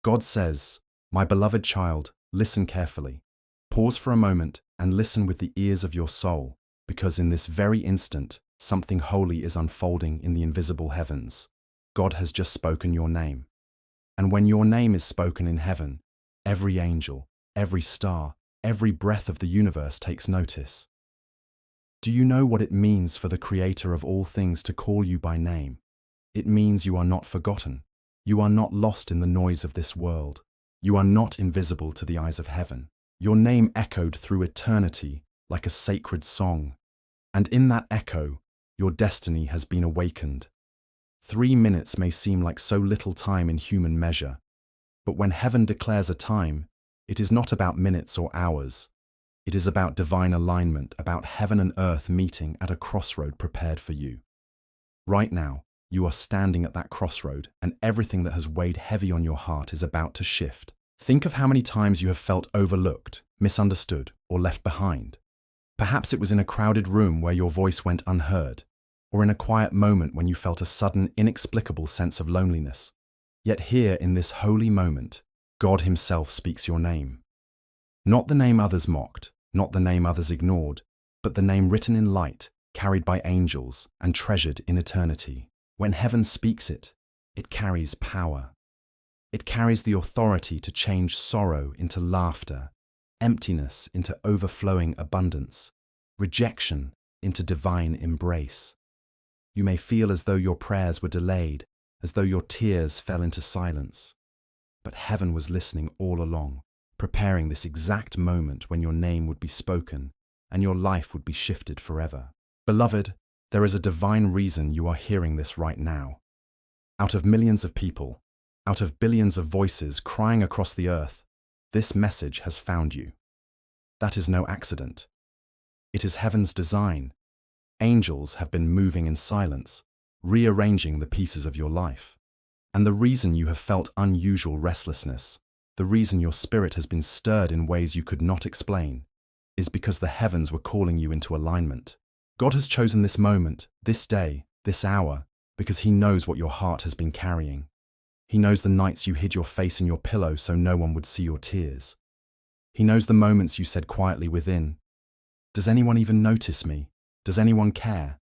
God says, "My beloved child, listen carefully. Pause for a moment and listen with the ears of your soul, because in this very instant, something holy is unfolding in the invisible heavens. God has just spoken your name. And when your name is spoken in heaven, every angel, every star, every breath of the universe takes notice. Do you know what it means for the Creator of all things to call you by name? It means you are not forgotten. You are not lost in the noise of this world. You are not invisible to the eyes of heaven. Your name echoed through eternity like a sacred song. And in that echo, your destiny has been awakened. 3 minutes may seem like so little time in human measure, but when heaven declares a time, it is not about minutes or hours. It is about divine alignment, about heaven and earth meeting at a crossroad prepared for you. Right now, you are standing at that crossroad, and everything that has weighed heavy on your heart is about to shift. Think of how many times you have felt overlooked, misunderstood, or left behind. Perhaps it was in a crowded room where your voice went unheard, or in a quiet moment when you felt a sudden, inexplicable sense of loneliness. Yet here, in this holy moment, God Himself speaks your name. Not the name others mocked, not the name others ignored, but the name written in light, carried by angels, and treasured in eternity. When heaven speaks it, it carries power. It carries the authority to change sorrow into laughter, emptiness into overflowing abundance, rejection into divine embrace. You may feel as though your prayers were delayed, as though your tears fell into silence. But heaven was listening all along, preparing this exact moment when your name would be spoken and your life would be shifted forever. Beloved, there is a divine reason you are hearing this right now. Out of millions of people, out of billions of voices crying across the earth, this message has found you. That is no accident. It is heaven's design. Angels have been moving in silence, rearranging the pieces of your life. And the reason you have felt unusual restlessness, the reason your spirit has been stirred in ways you could not explain, is because the heavens were calling you into alignment. God has chosen this moment, this day, this hour, because He knows what your heart has been carrying. He knows the nights you hid your face in your pillow so no one would see your tears. He knows the moments you said quietly within, "Does anyone even notice me? Does anyone care?"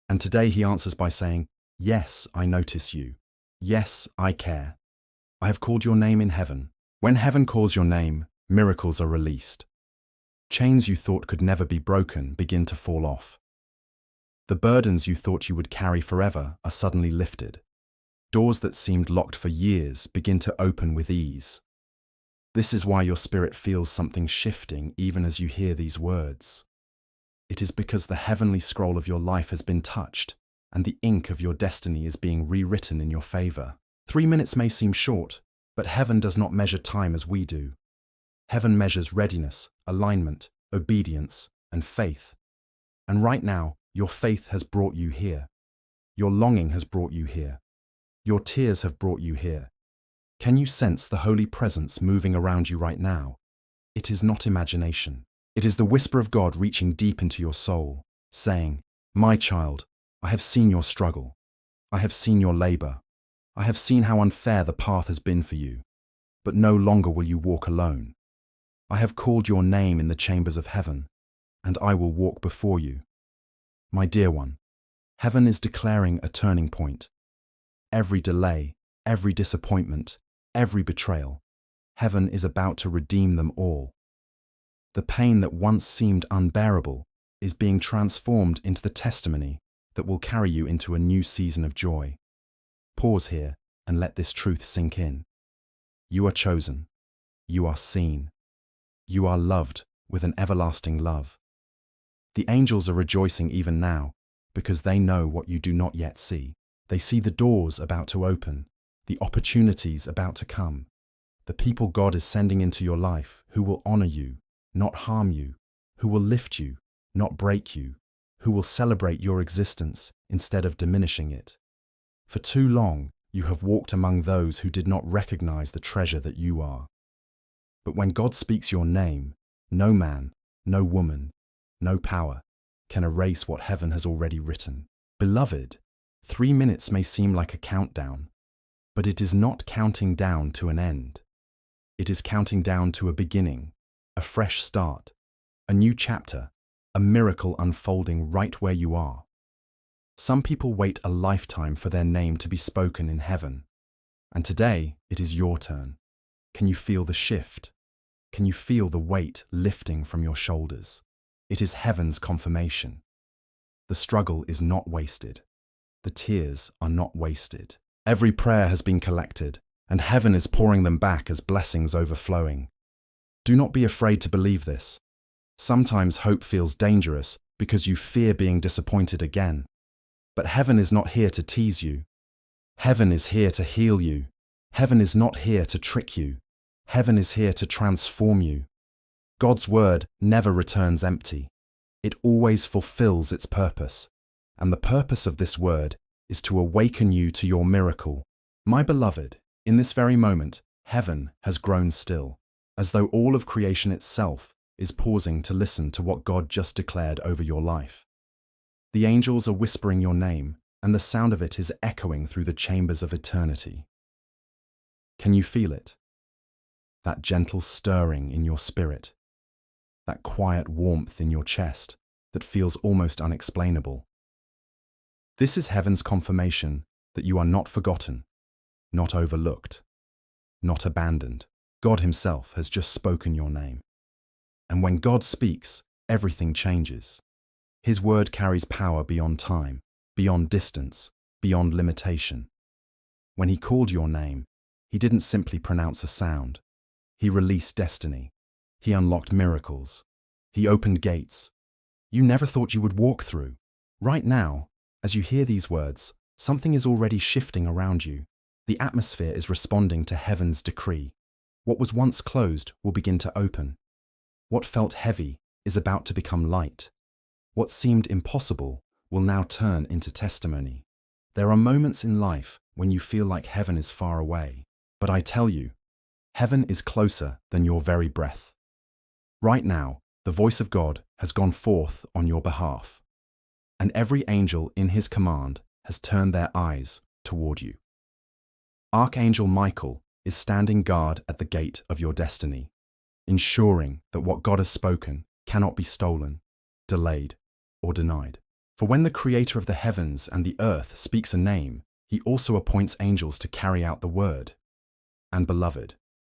And today He answers by saying, "Yes, I notice you. Yes, I care. I have called your name in heaven." When heaven calls your name, miracles are released. Chains you thought could never be broken begin to fall off. The burdens you thought you would carry forever are suddenly lifted. Doors that seemed locked for years begin to open with ease. This is why your spirit feels something shifting even as you hear these words. It is because the heavenly scroll of your life has been touched, and the ink of your destiny is being rewritten in your favor. 3 minutes may seem short, but heaven does not measure time as we do. Heaven measures readiness, alignment, obedience, and faith. And right now, your faith has brought you here. Your longing has brought you here. Your tears have brought you here. Can you sense the holy presence moving around you right now? It is not imagination. It is the whisper of God reaching deep into your soul, saying, "My child, I have seen your struggle. I have seen your labor. I have seen how unfair the path has been for you. But no longer will you walk alone. I have called your name in the chambers of heaven, and I will walk before you." My dear one, heaven is declaring a turning point. Every delay, every disappointment, every betrayal, heaven is about to redeem them all. The pain that once seemed unbearable is being transformed into the testimony that will carry you into a new season of joy. Pause here and let this truth sink in. You are chosen. You are seen. You are loved with an everlasting love. The angels are rejoicing even now because they know what you do not yet see. They see the doors about to open, the opportunities about to come, the people God is sending into your life who will honor you, not harm you, who will lift you, not break you, who will celebrate your existence instead of diminishing it. For too long, you have walked among those who did not recognize the treasure that you are. But when God speaks your name, no man, no woman, no power can erase what heaven has already written. Beloved, 3 minutes may seem like a countdown, But it is not counting down to an end. It is counting down to a beginning, a fresh start, a new chapter, a miracle unfolding right where you are. Some people wait a lifetime for their name to be spoken in heaven. And today, it is your turn. Can you feel the shift? Can you feel the weight lifting from your shoulders? It is heaven's confirmation. The struggle is not wasted. The tears are not wasted. Every prayer has been collected, and heaven is pouring them back as blessings overflowing. Do not be afraid to believe this. Sometimes hope feels dangerous because you fear being disappointed again. But heaven is not here to tease you. Heaven is here to heal you. Heaven is not here to trick you. Heaven is here to transform you. God's word never returns empty. It always fulfills its purpose. And the purpose of this word is to awaken you to your miracle. My beloved, in this very moment, heaven has grown still, as though all of creation itself is pausing to listen to what God just declared over your life. The angels are whispering your name, and the sound of it is echoing through the chambers of eternity. Can you feel it? That gentle stirring in your spirit, that quiet warmth in your chest that feels almost unexplainable. This is heaven's confirmation that you are not forgotten, not overlooked, not abandoned. God himself has just spoken your name. And when God speaks, everything changes. His word carries power beyond time, beyond distance, beyond limitation. When he called your name, he didn't simply pronounce a sound. He released destiny. He unlocked miracles. He opened gates you never thought you would walk through. Right now, as you hear these words, something is already shifting around you. The atmosphere is responding to heaven's decree. What was once closed will begin to open. What felt heavy is about to become light. What seemed impossible will now turn into testimony. There are moments in life when you feel like heaven is far away. But I tell you, heaven is closer than your very breath. Right now, the voice of God has gone forth on your behalf, and every angel in his command has turned their eyes toward you. Archangel Michael is standing guard at the gate of your destiny, ensuring that what God has spoken cannot be stolen, delayed, or denied. For when the Creator of the heavens and the earth speaks a name, he also appoints angels to carry out the word. And beloved,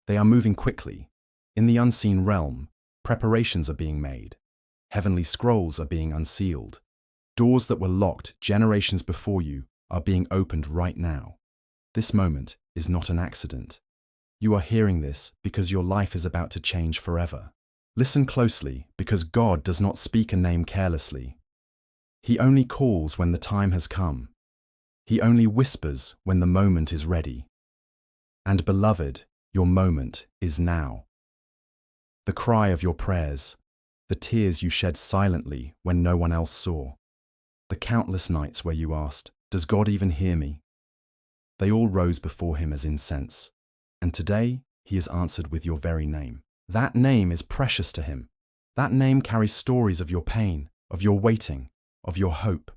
they are moving quickly. In the unseen realm, preparations are being made. Heavenly scrolls are being unsealed. Doors that were locked generations before you are being opened right now. This moment is not an accident. You are hearing this because your life is about to change forever. Listen closely, because God does not speak a name carelessly. He only calls when the time has come. He only whispers when the moment is ready. And beloved, your moment is now. The cry of your prayers, the tears you shed silently when no one else saw, the countless nights where you asked, "Does God even hear me?" They all rose before him as incense, and today he is answered with your very name. That name is precious to him. That name carries stories of your pain, of your waiting, of your hope.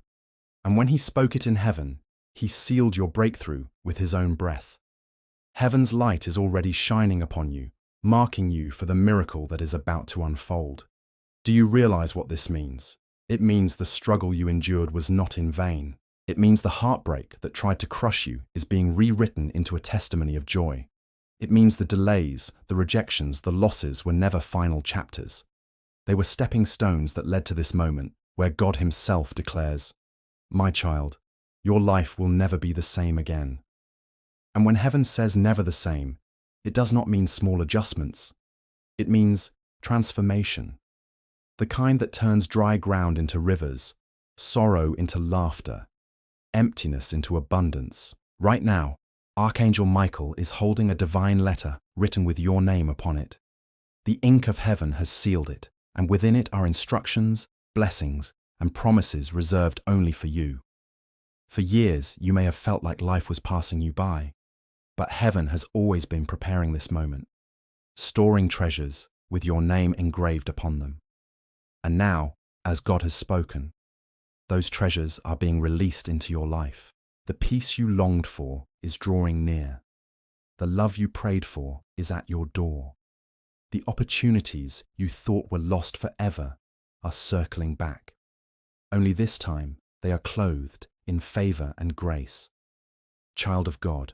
And when he spoke it in heaven, he sealed your breakthrough with his own breath. Heaven's light is already shining upon you, marking you for the miracle that is about to unfold. Do you realize what this means? It means the struggle you endured was not in vain. It means the heartbreak that tried to crush you is being rewritten into a testimony of joy. It means the delays, the rejections, the losses were never final chapters. They were stepping stones that led to this moment where God himself declares, "My child, your life will never be the same again." And when heaven says never the same, it does not mean small adjustments. It means transformation. The kind that turns dry ground into rivers, sorrow into laughter, emptiness into abundance. Right now, Archangel Michael is holding a divine letter written with your name upon it. The ink of heaven has sealed it, and within it are instructions, blessings, and promises reserved only for you. For years, you may have felt like life was passing you by, but heaven has always been preparing this moment, storing treasures with your name engraved upon them. And now, as God has spoken, those treasures are being released into your life. The peace you longed for is drawing near. The love you prayed for is at your door. The opportunities you thought were lost forever are circling back. Only this time, they are clothed in favor and grace. Child of God,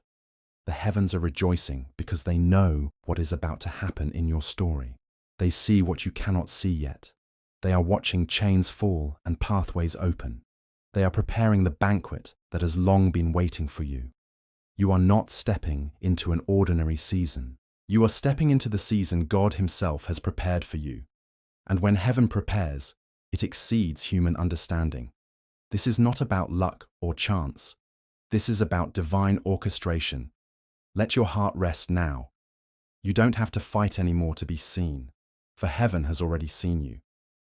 the heavens are rejoicing because they know what is about to happen in your story. They see what you cannot see yet. They are watching chains fall and pathways open. They are preparing the banquet that has long been waiting for you. You are not stepping into an ordinary season. You are stepping into the season God Himself has prepared for you. And when heaven prepares, it exceeds human understanding. This is not about luck or chance. This is about divine orchestration. Let your heart rest now. You don't have to fight anymore to be seen, for heaven has already seen you.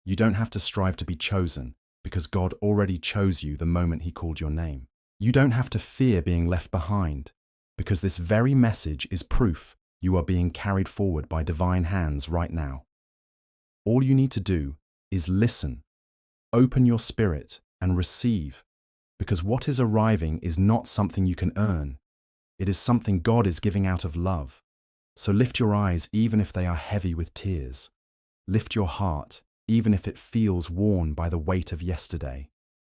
You don't have to strive to be chosen, because God already chose you the moment He called your name. You don't have to fear being left behind, because this very message is proof you are being carried forward by divine hands right now. All you need to do is listen, open your spirit, and receive, because what is arriving is not something you can earn. It is something God is giving out of love. So lift your eyes even if they are heavy with tears. Lift your heart even if it feels worn by the weight of yesterday.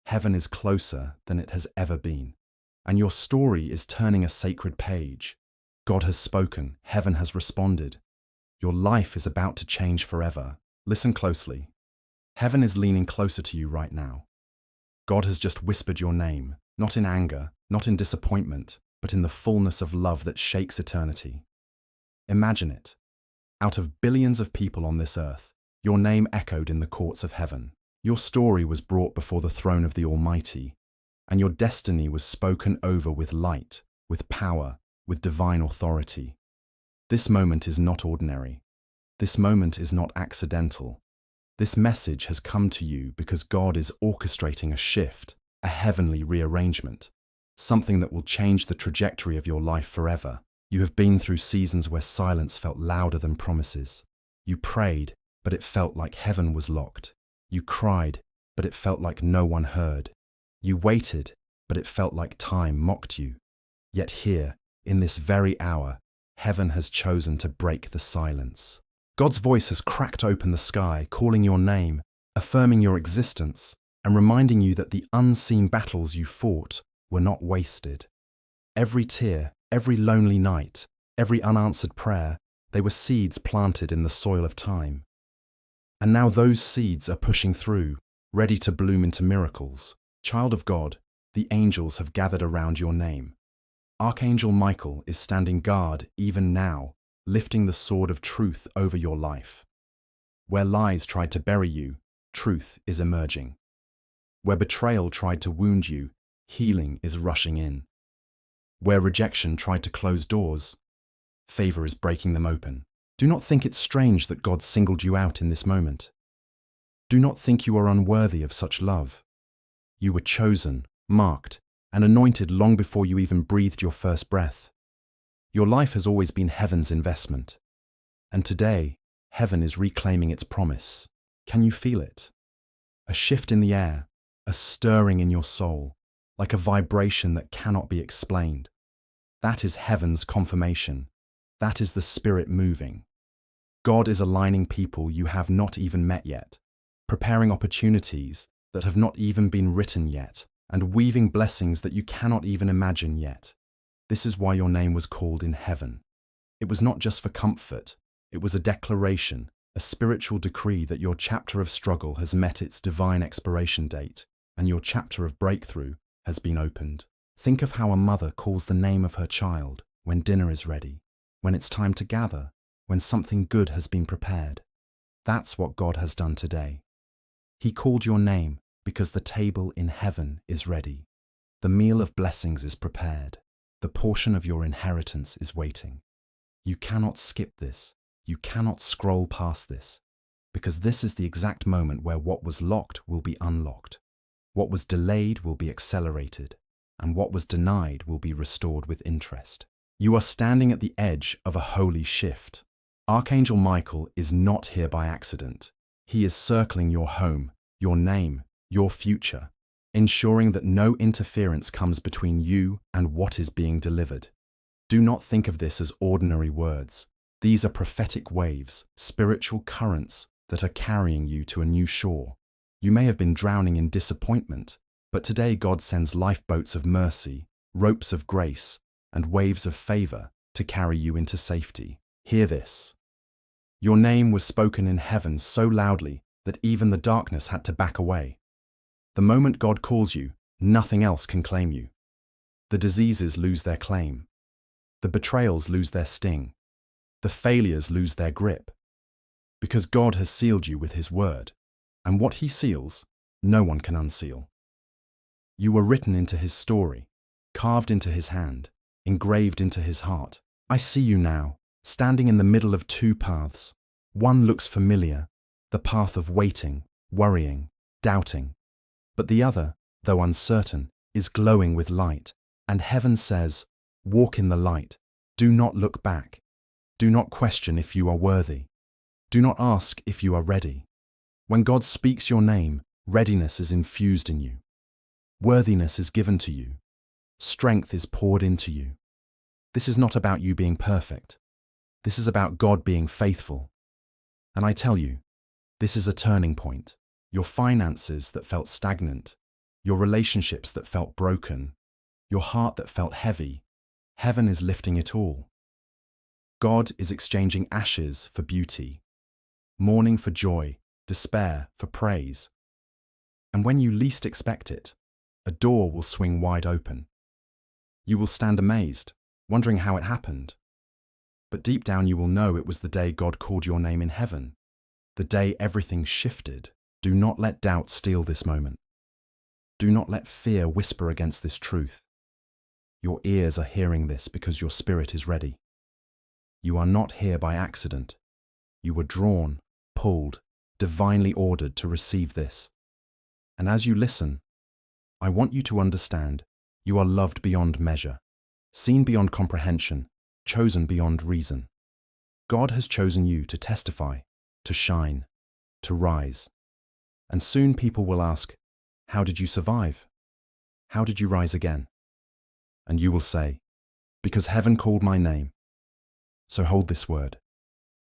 Heaven is closer than it has ever been. And your story is turning a sacred page. God has spoken, heaven has responded. Your life is about to change forever. Listen closely. Heaven is leaning closer to you right now. God has just whispered your name, not in anger, not in disappointment, but in the fullness of love that shakes eternity. Imagine it. Out of billions of people on this earth, your name echoed in the courts of heaven. Your story was brought before the throne of the Almighty, and your destiny was spoken over with light, with power, with divine authority. This moment is not ordinary. This moment is not accidental. This message has come to you because God is orchestrating a shift, a heavenly rearrangement, something that will change the trajectory of your life forever. You have been through seasons where silence felt louder than promises. You prayed, but it felt like heaven was locked. You cried, but it felt like no one heard. You waited, but it felt like time mocked you. Yet here, in this very hour, heaven has chosen to break the silence. God's voice has cracked open the sky, calling your name, affirming your existence, and reminding you that the unseen battles you fought were not wasted. Every tear, every lonely night, every unanswered prayer, they were seeds planted in the soil of time. And now those seeds are pushing through, ready to bloom into miracles. Child of God, the angels have gathered around your name. Archangel Michael is standing guard even now, lifting the sword of truth over your life. Where lies tried to bury you, truth is emerging. Where betrayal tried to wound you, healing is rushing in. Where rejection tried to close doors, favor is breaking them open. Do not think it's strange that God singled you out in this moment. Do not think you are unworthy of such love. You were chosen, marked, and anointed long before you even breathed your first breath. Your life has always been heaven's investment. And today, heaven is reclaiming its promise. Can you feel it? A shift in the air, a stirring in your soul, like a vibration that cannot be explained. That is heaven's confirmation. That is the Spirit moving. God is aligning people you have not even met yet, preparing opportunities that have not even been written yet, and weaving blessings that you cannot even imagine yet. This is why your name was called in heaven. It was not just for comfort, it was a declaration, a spiritual decree that your chapter of struggle has met its divine expiration date, and your chapter of breakthrough has been opened. Think of how a mother calls the name of her child when dinner is ready, when it's time to gather, when something good has been prepared. That's what God has done today. He called your name because the table in heaven is ready. The meal of blessings is prepared. The portion of your inheritance is waiting. You cannot skip this. You cannot scroll past this, because this is the exact moment where what was locked will be unlocked. What was delayed will be accelerated, and what was denied will be restored with interest. You are standing at the edge of a holy shift. Archangel Michael is not here by accident. He is circling your home, your name, your future. ensuring that no interference comes between you and what is being delivered. Do not think of this as ordinary words. These are prophetic waves, spiritual currents that are carrying you to a new shore. You may have been drowning in disappointment, but today God sends lifeboats of mercy, ropes of grace, and waves of favor to carry you into safety. Hear this. Your name was spoken in heaven so loudly that even the darkness had to back away. The moment God calls you, nothing else can claim you. The diseases lose their claim. The betrayals lose their sting. The failures lose their grip. Because God has sealed you with His word, and what He seals, no one can unseal. You were written into His story, carved into His hand, engraved into His heart. I see you now, standing in the middle of two paths. One looks familiar, the path of waiting, worrying, doubting. But the other, though uncertain, is glowing with light. And heaven says, walk in the light. Do not look back. Do not question if you are worthy. Do not ask if you are ready. When God speaks your name, readiness is infused in you. Worthiness is given to you. Strength is poured into you. This is not about you being perfect. This is about God being faithful. And I tell you, this is a turning point. Your finances that felt stagnant, your relationships that felt broken, your heart that felt heavy, heaven is lifting it all. God is exchanging ashes for beauty, mourning for joy, despair for praise. And when you least expect it, a door will swing wide open. You will stand amazed, wondering how it happened. But deep down you will know it was the day God called your name in heaven, the day everything shifted. Do not let doubt steal this moment. Do not let fear whisper against this truth. Your ears are hearing this because your spirit is ready. You are not here by accident. You were drawn, pulled, divinely ordered to receive this. And as you listen, I want you to understand you are loved beyond measure, seen beyond comprehension, chosen beyond reason. God has chosen you to testify, to shine, to rise. And soon people will ask, how did you survive? How did you rise again? And you will say, because heaven called my name. So hold this word.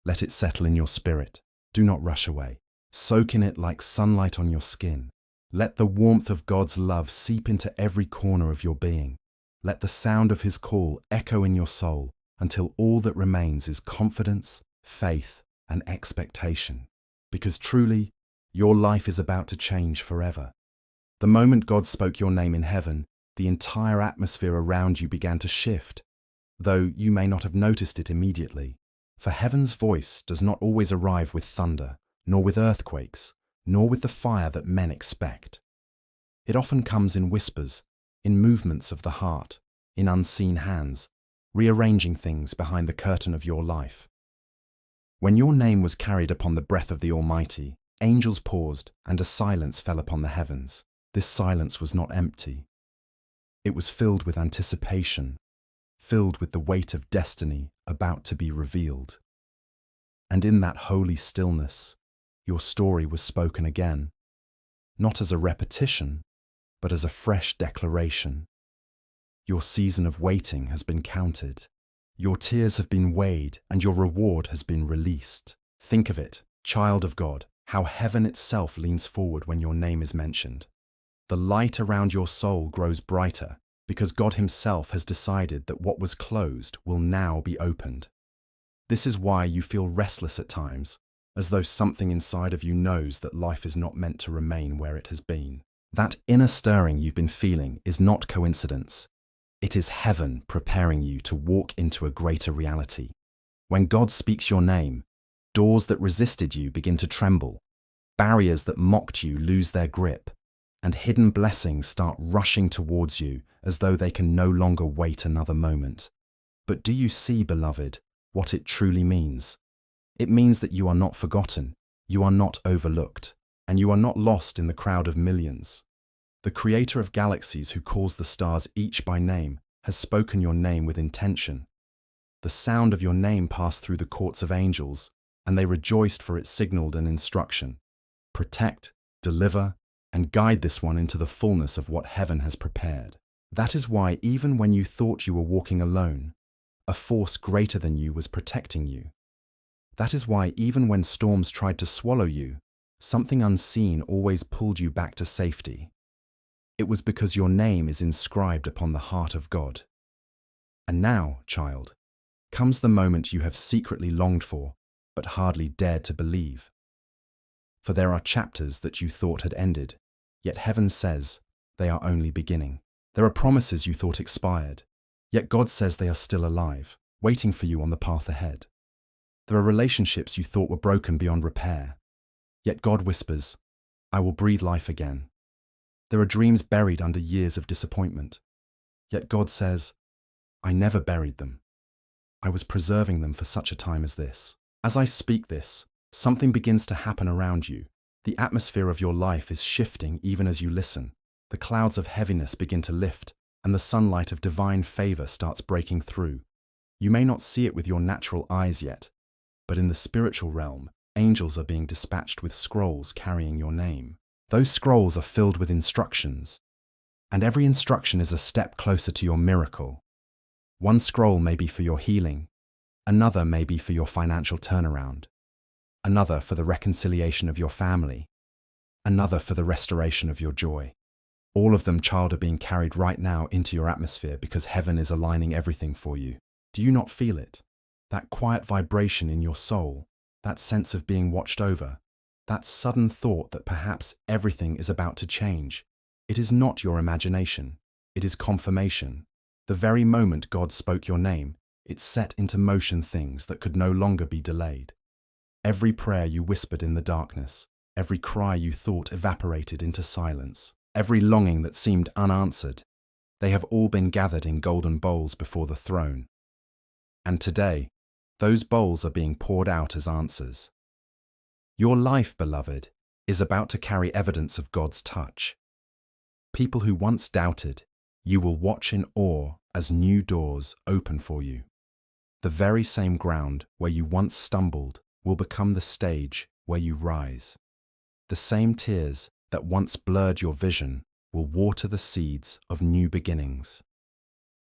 Let it settle in your spirit. Do not rush away. Soak in it like sunlight on your skin. Let the warmth of God's love seep into every corner of your being. Let the sound of His call echo in your soul until all that remains is confidence, faith, and expectation. Because truly, your life is about to change forever. The moment God spoke your name in heaven, the entire atmosphere around you began to shift, though you may not have noticed it immediately. For heaven's voice does not always arrive with thunder, nor with earthquakes, nor with the fire that men expect. It often comes in whispers, in movements of the heart, in unseen hands, rearranging things behind the curtain of your life. When your name was carried upon the breath of the Almighty, angels paused and a silence fell upon the heavens. This silence was not empty. It was filled with anticipation, filled with the weight of destiny about to be revealed. And in that holy stillness, your story was spoken again, not as a repetition, but as a fresh declaration. Your season of waiting has been counted. Your tears have been weighed and your reward has been released. Think of it, child of God, how heaven itself leans forward when your name is mentioned. The light around your soul grows brighter because God Himself has decided that what was closed will now be opened. This is why you feel restless at times, as though something inside of you knows that life is not meant to remain where it has been. That inner stirring you've been feeling is not coincidence. It is heaven preparing you to walk into a greater reality. When God speaks your name, doors that resisted you begin to tremble, barriers that mocked you lose their grip, and hidden blessings start rushing towards you as though they can no longer wait another moment. But do you see, beloved, what it truly means? It means that you are not forgotten, you are not overlooked, and you are not lost in the crowd of millions. The Creator of galaxies, who calls the stars each by name, has spoken your name with intention. The sound of your name passed through the courts of angels, and they rejoiced, for it signaled an instruction. Protect, deliver, and guide this one into the fullness of what heaven has prepared. That is why even when you thought you were walking alone, a force greater than you was protecting you. That is why even when storms tried to swallow you, something unseen always pulled you back to safety. It was because your name is inscribed upon the heart of God. And now, child, comes the moment you have secretly longed for, but hardly dared to believe. For there are chapters that you thought had ended, yet heaven says they are only beginning. There are promises you thought expired, yet God says they are still alive, waiting for you on the path ahead. There are relationships you thought were broken beyond repair, yet God whispers, I will breathe life again. There are dreams buried under years of disappointment, yet God says, I never buried them. I was preserving them for such a time as this. As I speak this, something begins to happen around you. The atmosphere of your life is shifting even as you listen. The clouds of heaviness begin to lift, and the sunlight of divine favor starts breaking through. You may not see it with your natural eyes yet, but in the spiritual realm, angels are being dispatched with scrolls carrying your name. Those scrolls are filled with instructions, and every instruction is a step closer to your miracle. One scroll may be for your healing, another may be for your financial turnaround, another for the reconciliation of your family, another for the restoration of your joy. All of them, child, are being carried right now into your atmosphere because heaven is aligning everything for you. Do you not feel it? That quiet vibration in your soul, that sense of being watched over, that sudden thought that perhaps everything is about to change. It is not your imagination, it is confirmation. The very moment God spoke your name, it set into motion things that could no longer be delayed. Every prayer you whispered in the darkness, every cry you thought evaporated into silence, every longing that seemed unanswered, they have all been gathered in golden bowls before the throne. And today, those bowls are being poured out as answers. Your life, beloved, is about to carry evidence of God's touch. People who once doubted, you will watch in awe as new doors open for you. The very same ground where you once stumbled will become the stage where you rise. The same tears that once blurred your vision will water the seeds of new beginnings.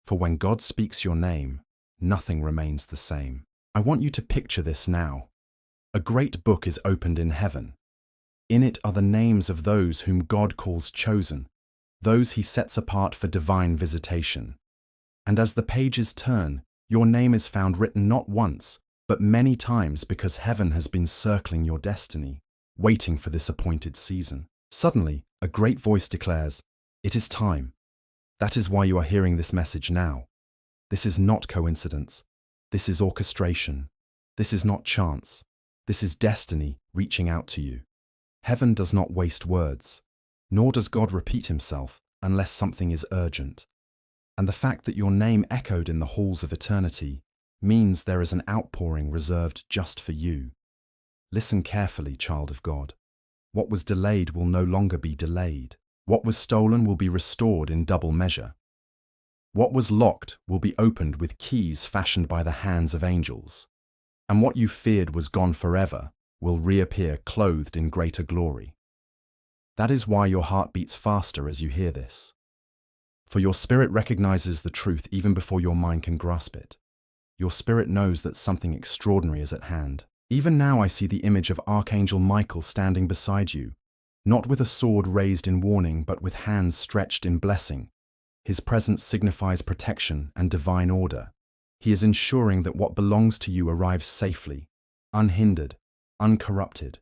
For when God speaks your name, nothing remains the same. I want you to picture this now. A great book is opened in heaven. In it are the names of those whom God calls chosen, those he sets apart for divine visitation. And as the pages turn, your name is found written not once, but many times because heaven has been circling your destiny, waiting for this appointed season. Suddenly, a great voice declares, it is time. That is why you are hearing this message now. This is not coincidence. This is orchestration. This is not chance. This is destiny reaching out to you. Heaven does not waste words, nor does God repeat himself unless something is urgent. And the fact that your name echoed in the halls of eternity means there is an outpouring reserved just for you. Listen carefully, child of God. What was delayed will no longer be delayed. What was stolen will be restored in double measure. What was locked will be opened with keys fashioned by the hands of angels. And what you feared was gone forever will reappear clothed in greater glory. That is why your heart beats faster as you hear this. For your spirit recognizes the truth even before your mind can grasp it. Your spirit knows that something extraordinary is at hand. Even now I see the image of Archangel Michael standing beside you, not with a sword raised in warning, but with hands stretched in blessing. His presence signifies protection and divine order. He is ensuring that what belongs to you arrives safely, unhindered, uncorrupted.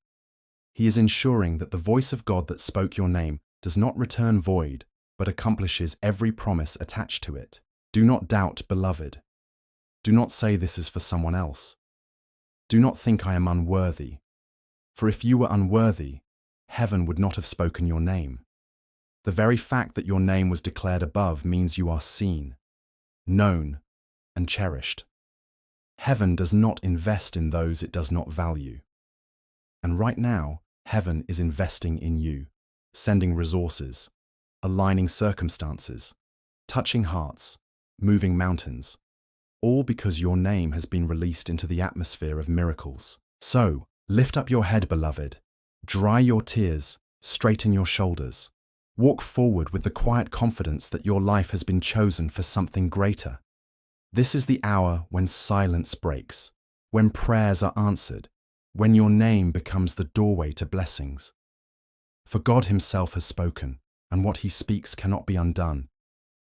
He is ensuring that the voice of God that spoke your name does not return void, but accomplishes every promise attached to it. Do not doubt, beloved. Do not say this is for someone else. Do not think I am unworthy. For if you were unworthy, heaven would not have spoken your name. The very fact that your name was declared above means you are seen, known, and cherished. Heaven does not invest in those it does not value. And right now, heaven is investing in you, sending resources, aligning circumstances, touching hearts, moving mountains, all because your name has been released into the atmosphere of miracles. So, lift up your head, beloved, dry your tears, Straighten your shoulders. Walk forward with the quiet confidence that your life has been chosen for something greater. This is the hour when silence breaks, when prayers are answered, when your name becomes the doorway to blessings. For God Himself has spoken, and what He speaks cannot be undone.